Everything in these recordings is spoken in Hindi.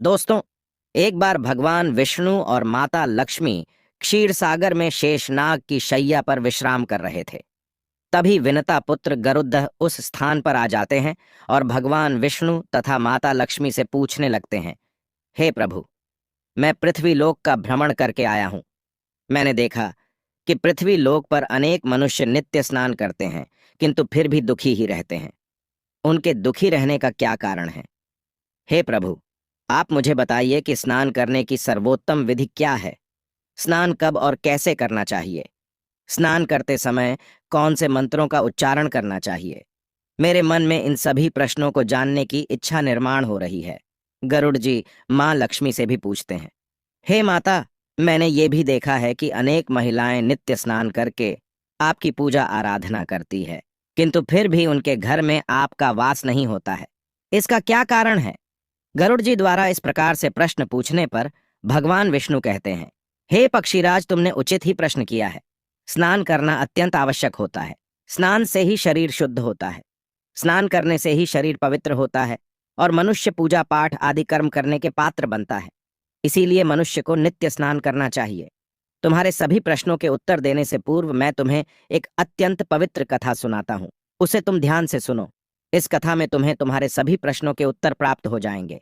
दोस्तों, एक बार भगवान विष्णु और माता लक्ष्मी क्षीर सागर में शेषनाग की शैया पर विश्राम कर रहे थे। तभी विनता पुत्र गरुड़ उस स्थान पर आ जाते हैं और भगवान विष्णु तथा माता लक्ष्मी से पूछने लगते हैं, हे प्रभु, मैं पृथ्वी लोक का भ्रमण करके आया हूँ। मैंने देखा कि पृथ्वी लोक पर अनेक मनुष्य नित्य स्नान करते हैं, किंतु फिर भी दुखी ही रहते हैं। उनके दुखी रहने का क्या कारण है? हे प्रभु, आप मुझे बताइए कि स्नान करने की सर्वोत्तम विधि क्या है? स्नान कब और कैसे करना चाहिए? स्नान करते समय कौन से मंत्रों का उच्चारण करना चाहिए? मेरे मन में इन सभी प्रश्नों को जानने की इच्छा निर्माण हो रही है। गरुड़ जी माँ लक्ष्मी से भी पूछते हैं, हे माता, मैंने ये भी देखा है कि अनेक महिलाएं नित्य स्नान करके आपकी पूजा आराधना करती है, किंतु फिर भी उनके घर में आपका वास नहीं होता है। इसका क्या कारण है? गरुड़ जी द्वारा इस प्रकार से प्रश्न पूछने पर भगवान विष्णु कहते हैं, हे पक्षीराज, तुमने उचित ही प्रश्न किया है। स्नान करना अत्यंत आवश्यक होता है। स्नान से ही शरीर शुद्ध होता है। स्नान करने से ही शरीर पवित्र होता है और मनुष्य पूजा पाठ आदि कर्म करने के पात्र बनता है। इसीलिए मनुष्य को नित्य स्नान करना चाहिए। तुम्हारे सभी प्रश्नों के उत्तर देने से पूर्व मैं तुम्हें एक अत्यंत पवित्र कथा सुनाता हूँ। उसे तुम ध्यान से सुनो। इस कथा में तुम्हें तुम्हारे सभी प्रश्नों के उत्तर प्राप्त हो जाएंगे।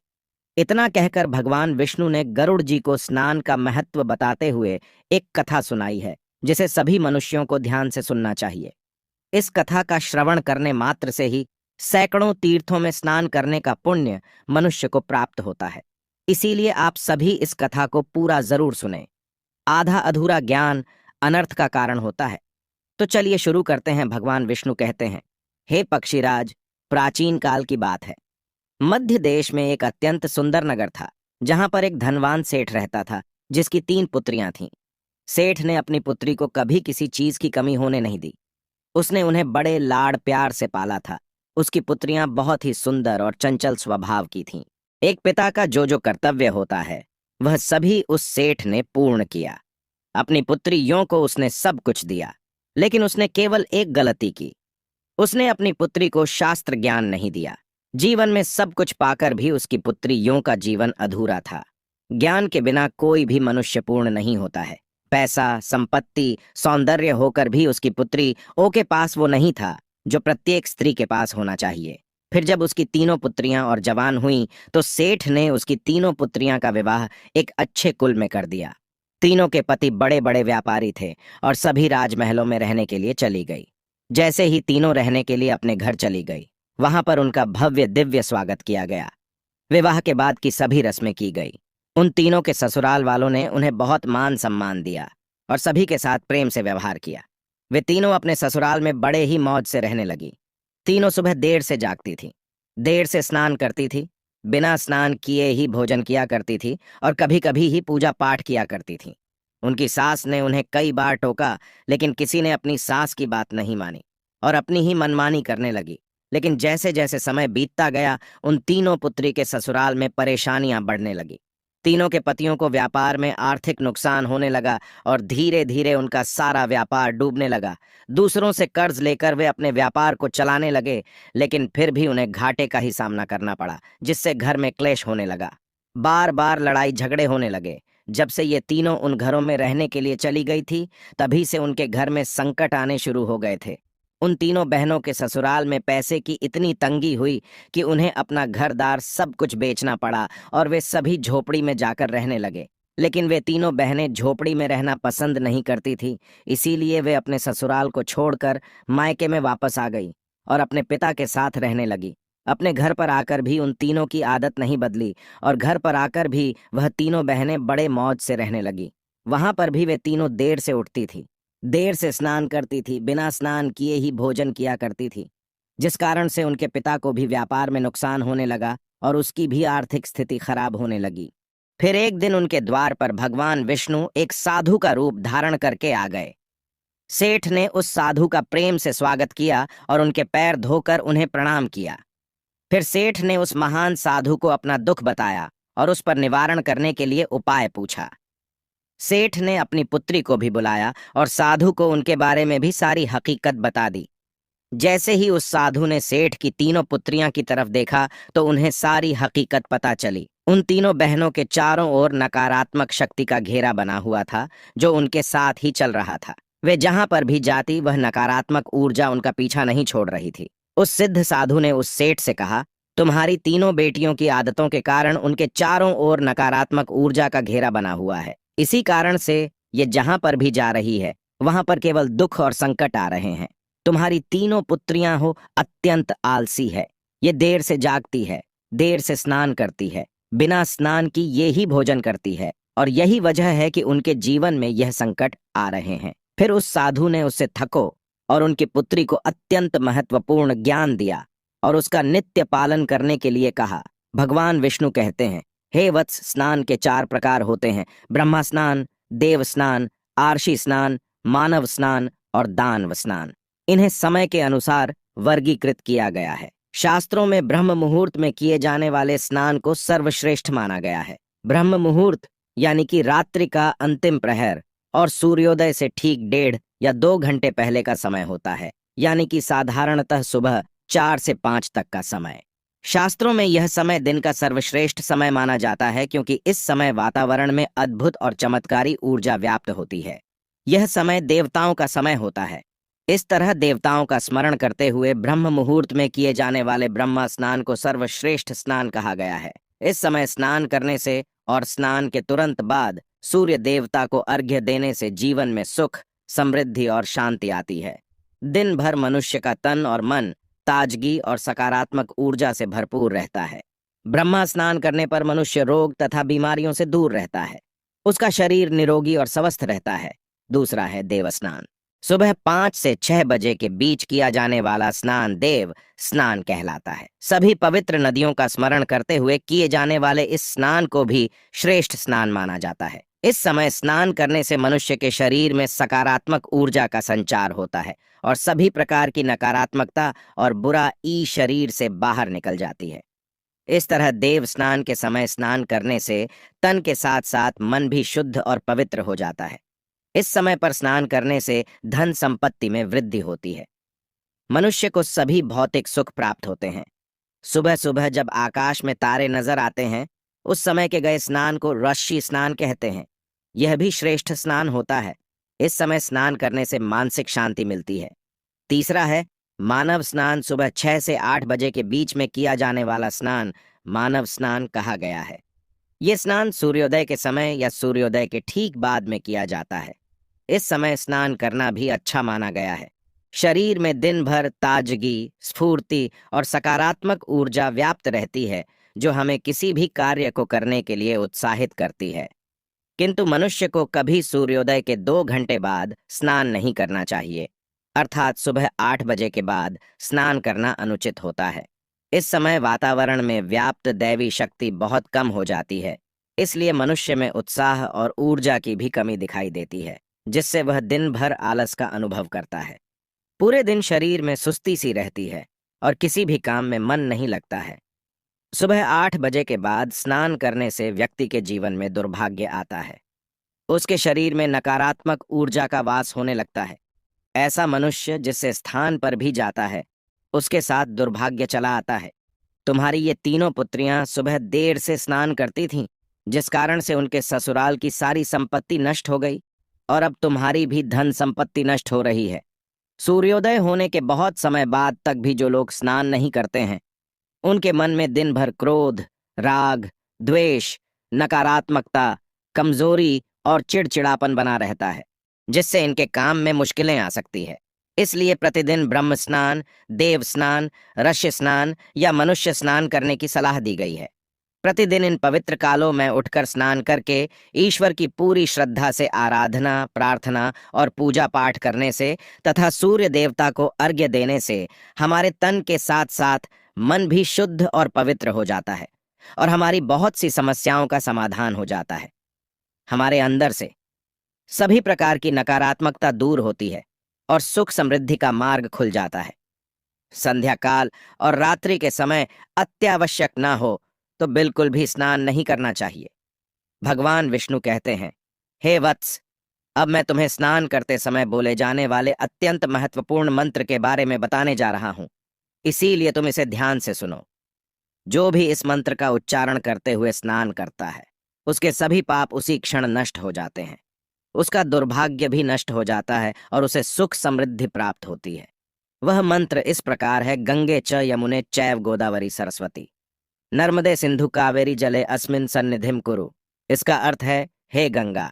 इतना कहकर भगवान विष्णु ने गरुड़ जी को स्नान का महत्व बताते हुए एक कथा सुनाई है, जिसे सभी मनुष्यों को ध्यान से सुनना चाहिए। इस कथा का श्रवण करने मात्र से ही सैकड़ों तीर्थों में स्नान करने का पुण्य मनुष्य को प्राप्त होता है। इसीलिए आप सभी इस कथा को पूरा जरूर सुनें। आधा अधूरा ज्ञान अनर्थ का कारण होता है। तो चलिए शुरू करते हैं। भगवान विष्णु कहते हैं, हे पक्षीराज, प्राचीन काल की बात है। मध्य देश में एक अत्यंत सुंदर नगर था, जहां पर एक धनवान सेठ रहता था, जिसकी 3 पुत्रियां थीं। सेठ ने अपनी पुत्री को कभी किसी चीज की कमी होने नहीं दी। उसने उन्हें बड़े लाड़ प्यार से पाला था। उसकी पुत्रियां बहुत ही सुंदर और चंचल स्वभाव की थीं। एक पिता का जो जो कर्तव्य होता है, वह सभी उस सेठ ने पूर्ण किया। अपनी पुत्रियों को उसने सब कुछ दिया, लेकिन उसने केवल एक गलती की। उसने अपनी पुत्री को शास्त्र ज्ञान नहीं दिया। जीवन में सब कुछ पाकर भी उसकी पुत्रियों का जीवन अधूरा था। ज्ञान के बिना कोई भी मनुष्य पूर्ण नहीं होता है। पैसा, संपत्ति, सौंदर्य होकर भी उसकी पुत्री ओ के पास वो नहीं था जो प्रत्येक स्त्री के पास होना चाहिए। फिर जब उसकी तीनों पुत्रियां और जवान हुईं, तो सेठ ने उसकी तीनों पुत्रियां का विवाह एक अच्छे कुल में कर दिया। तीनों के पति बड़े बड़े व्यापारी थे और सभी राजमहलों में रहने के लिए चली गई। जैसे ही तीनों रहने के लिए अपने घर चली गई, वहां पर उनका भव्य दिव्य स्वागत किया गया। विवाह के बाद की सभी रस्में की गई। उन तीनों के ससुराल वालों ने उन्हें बहुत मान सम्मान दिया और सभी के साथ प्रेम से व्यवहार किया। वे तीनों अपने ससुराल में बड़े ही मौज से रहने लगी। तीनों सुबह देर से जागती थी, देर से स्नान करती थी, बिना स्नान किए ही भोजन किया करती थी और कभी कभी ही पूजा पाठ किया करती थी। उनकी सास ने उन्हें कई बार टोका, लेकिन किसी ने अपनी सास की बात नहीं मानी और अपनी ही मनमानी करने लगी। लेकिन जैसे जैसे समय बीतता गया, उन तीनों पुत्री के ससुराल में परेशानियां बढ़ने लगी। तीनों के पतियों को व्यापार में आर्थिक नुकसान होने लगा और धीरे धीरे उनका सारा व्यापार डूबने लगा। दूसरों से कर्ज लेकर वे अपने व्यापार को चलाने लगे, लेकिन फिर भी उन्हें घाटे का ही सामना करना पड़ा, जिससे घर में क्लेश होने लगा। बार बार लड़ाई झगड़े होने लगे। जब से ये तीनों उन घरों में रहने के लिए चली गई थी, तभी से उनके घर में संकट आने शुरू हो गए थे। उन तीनों बहनों के ससुराल में पैसे की इतनी तंगी हुई कि उन्हें अपना घरदार सब कुछ बेचना पड़ा और वे सभी झोपड़ी में जाकर रहने लगे। लेकिन वे तीनों बहनें झोपड़ी में रहना पसंद नहीं करती थी, इसीलिए वे अपने ससुराल को छोड़कर मायके में वापस आ गई और अपने पिता के साथ रहने लगी। अपने घर पर आकर भी उन तीनों की आदत नहीं बदली और घर पर आकर भी वह तीनों बहनें बड़े मौज से रहने लगी। वहां पर भी वे तीनों देर से उठती थी, देर से स्नान करती थी, बिना स्नान किए ही भोजन किया करती थी, जिस कारण से उनके पिता को भी व्यापार में नुकसान होने लगा और उसकी भी आर्थिक स्थिति खराब होने लगी। फिर एक दिन उनके द्वार पर भगवान विष्णु एक साधु का रूप धारण करके आ गए। सेठ ने उस साधु का प्रेम से स्वागत किया और उनके पैर धोकर उन्हें प्रणाम किया। फिर सेठ ने उस महान साधु को अपना दुख बताया और उस पर निवारण करने के लिए उपाय पूछा। सेठ ने अपनी पुत्री को भी बुलाया और साधु को उनके बारे में भी सारी हकीकत बता दी। जैसे ही उस साधु ने सेठ की तीनों पुत्रियां की तरफ देखा, तो उन्हें सारी हकीकत पता चली उन तीनों बहनों के चारों ओर नकारात्मक शक्ति का घेरा बना हुआ था जो उनके साथ ही चल रहा था। वे जहां पर भी जाती वह नकारात्मक ऊर्जा उनका पीछा नहीं छोड़ रही थी। उस सिद्ध साधु ने उस सेठ से कहा, तुम्हारी तीनों बेटियों की आदतों के कारण उनके चारों ओर नकारात्मक ऊर्जा का घेरा बना हुआ है। इसी कारण से ये जहां पर भी जा रही है वहां पर केवल दुख और संकट आ रहे हैं। तुम्हारी तीनों पुत्रियां हो अत्यंत आलसी है। ये देर से जागती है, देर से स्नान करती है, बिना स्नान की ये ही भोजन करती है, और यही वजह है कि उनके जीवन में यह संकट आ रहे हैं। फिर उस साधु ने उससे थको और उनकी पुत्री को अत्यंत महत्वपूर्ण ज्ञान दिया और उसका नित्य पालन करने के लिए कहा। भगवान विष्णु कहते हैं, हे वत्स, स्नान के 4 प्रकार होते हैं: ब्रह्मा स्नान, देव स्नान, आर्षि स्नान, मानव स्नान और दानव स्नान। इन्हें समय के अनुसार वर्गीकृत किया गया है। शास्त्रों में ब्रह्म मुहूर्त में किए जाने वाले स्नान को सर्वश्रेष्ठ माना गया है। ब्रह्म मुहूर्त यानी कि रात्रि का अंतिम प्रहर और सूर्योदय से ठीक 1.5 या 2 घंटे पहले का समय होता है, यानी कि साधारणतः सुबह 4 से 5 तक का समय। शास्त्रों में यह समय दिन का सर्वश्रेष्ठ समय माना जाता है क्योंकि इस समय वातावरण में अद्भुत और चमत्कारी ऊर्जा व्याप्त होती है। यह समय देवताओं का समय होता है। इस तरह देवताओं का स्मरण करते हुए ब्रह्म मुहूर्त में किए जाने वाले ब्रह्मा स्नान को सर्वश्रेष्ठ स्नान कहा गया है। इस समय स्नान करने से और स्नान के तुरंत बाद सूर्य देवता को अर्घ्य देने से जीवन में सुख, समृद्धि और शांति आती है। दिन भर मनुष्य का तन और मन ताजगी और सकारात्मक ऊर्जा से भरपूर रहता है। ब्रह्मा स्नान करने पर मनुष्य रोग तथा बीमारियों से दूर रहता है। उसका शरीर निरोगी और स्वस्थ रहता है। दूसरा है देव स्नान। सुबह 5 से 6 बजे के बीच किया जाने वाला स्नान देव स्नान कहलाता है। सभी पवित्र नदियों का स्मरण करते हुए किए जाने वाले इस स्नान को भी श्रेष्ठ स्नान माना जाता है। इस समय स्नान करने से मनुष्य के शरीर में सकारात्मक ऊर्जा का संचार होता है और सभी प्रकार की नकारात्मकता और बुरा ई शरीर से बाहर निकल जाती है। इस तरह देव स्नान के समय स्नान करने से तन के साथ साथ मन भी शुद्ध और पवित्र हो जाता है। इस समय पर स्नान करने से धन संपत्ति में वृद्धि होती है। मनुष्य को सभी भौतिक सुख प्राप्त होते हैं। सुबह सुबह जब आकाश में तारे नजर आते हैं उस समय के गए स्नान को ऋषि स्नान कहते हैं। यह भी श्रेष्ठ स्नान होता है। इस समय स्नान करने से मानसिक शांति मिलती है। तीसरा है मानव स्नान। सुबह 6 से 8 बजे के बीच में किया जाने वाला स्नान मानव स्नान कहा गया है। यह स्नान सूर्योदय के समय या सूर्योदय के ठीक बाद में किया जाता है। इस समय स्नान करना भी अच्छा माना गया है। शरीर में दिन भर ताजगी, स्फूर्ति और सकारात्मक ऊर्जा व्याप्त रहती है जो हमें किसी भी कार्य को करने के लिए उत्साहित करती है। किंतु मनुष्य को कभी सूर्योदय के 2 घंटे बाद स्नान नहीं करना चाहिए, अर्थात सुबह 8 बजे के बाद स्नान करना अनुचित होता है। इस समय वातावरण में व्याप्त दैवी शक्ति बहुत कम हो जाती है, इसलिए मनुष्य में उत्साह और ऊर्जा की भी कमी दिखाई देती है, जिससे वह दिन भर आलस का अनुभव करता है। पूरे दिन शरीर में सुस्ती सी रहती है और किसी भी काम में मन नहीं लगता है। सुबह 8 बजे के बाद स्नान करने से व्यक्ति के जीवन में दुर्भाग्य आता है। उसके शरीर में नकारात्मक ऊर्जा का वास होने लगता है। ऐसा मनुष्य जिस स्थान पर भी जाता है उसके साथ दुर्भाग्य चला आता है। तुम्हारी ये तीनों पुत्रियां सुबह देर से स्नान करती थीं, जिस कारण से उनके ससुराल की सारी संपत्ति नष्ट हो गई और अब तुम्हारी भी धन संपत्ति नष्ट हो रही है। सूर्योदय होने के बहुत समय बाद तक भी जो लोग स्नान नहीं करते हैं उनके मन में दिन भर क्रोध, राग, द्वेष, नकारात्मकता, कमजोरी और चिड़चिड़ापन बना रहता है, जिससे इनके काम में मुश्किलें आ सकती है। इसलिए प्रतिदिन ब्रह्म स्नान, देव स्नान, ऋषि स्नान या मनुष्य स्नान करने की सलाह दी गई है। प्रतिदिन इन पवित्र कालों में उठकर स्नान करके ईश्वर की पूरी श्रद्धा से आराधना, प्रार्थना और पूजा पाठ करने से तथा सूर्य देवता को अर्घ्य देने से हमारे तन के साथ साथ मन भी शुद्ध और पवित्र हो जाता है और हमारी बहुत सी समस्याओं का समाधान हो जाता है। हमारे अंदर से सभी प्रकार की नकारात्मकता दूर होती है और सुख समृद्धि का मार्ग खुल जाता है। संध्या काल और रात्रि के समय अत्यावश्यक ना हो तो बिल्कुल भी स्नान नहीं करना चाहिए। भगवान विष्णु कहते हैं, हे वत्स, अब मैं तुम्हें स्नान करते समय बोले जाने वाले अत्यंत महत्वपूर्ण मंत्र के बारे में बताने जा रहा हूं, इसीलिए तुम इसे ध्यान से सुनो। जो भी इस मंत्र का उच्चारण करते हुए स्नान करता है, उसके सभी पाप उसी क्षण नष्ट हो जाते हैं। उसका दुर्भाग्य भी नष्ट हो जाता है और उसे सुख समृद्धि प्राप्त होती है। वह मंत्र इस प्रकार है: गंगे च यमुने चैव गोदावरी सरस्वती, नर्मदे सिंधु कावेरी जले अस्मिन सन्निधिम कुरु। इसका अर्थ है, हे गंगा,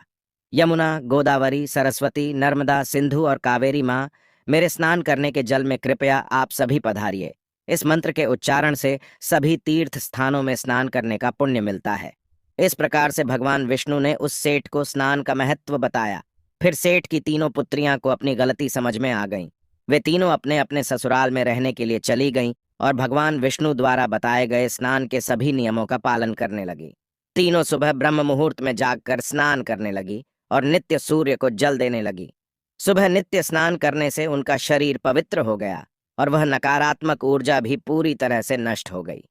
यमुना, गोदावरी, सरस्वती, नर्मदा, सिंधु और कावेरी माँ, मेरे स्नान करने के जल में कृपया आप सभी पधारिए। इस मंत्र के उच्चारण से सभी तीर्थ स्थानों में स्नान करने का पुण्य मिलता है। इस प्रकार से भगवान विष्णु ने उस सेठ को स्नान का महत्व बताया। फिर सेठ की तीनों पुत्रियां को अपनी गलती समझ में आ गईं। वे तीनों अपने अपने ससुराल में रहने के लिए चली गईं और भगवान विष्णु द्वारा बताए गए स्नान के सभी नियमों का पालन करने लगी। तीनों सुबह ब्रह्म मुहूर्त में जागकर स्नान करने लगी और नित्य सूर्य को जल देने लगी। सुबह नित्य स्नान करने से उनका शरीर पवित्र हो गया और वह नकारात्मक ऊर्जा भी पूरी तरह से नष्ट हो गई।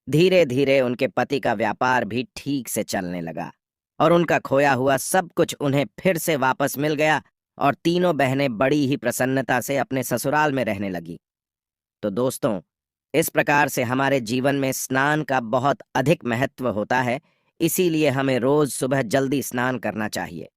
धीरे धीरे उनके पति का व्यापार भी ठीक से चलने लगा और उनका खोया हुआ सब कुछ उन्हें फिर से वापस मिल गया और तीनों बहनें बड़ी ही प्रसन्नता से अपने ससुराल में रहने लगी। तो दोस्तों, इस प्रकार से हमारे जीवन में स्नान का बहुत अधिक महत्व होता है, इसीलिए हमें रोज सुबह जल्दी स्नान करना चाहिए।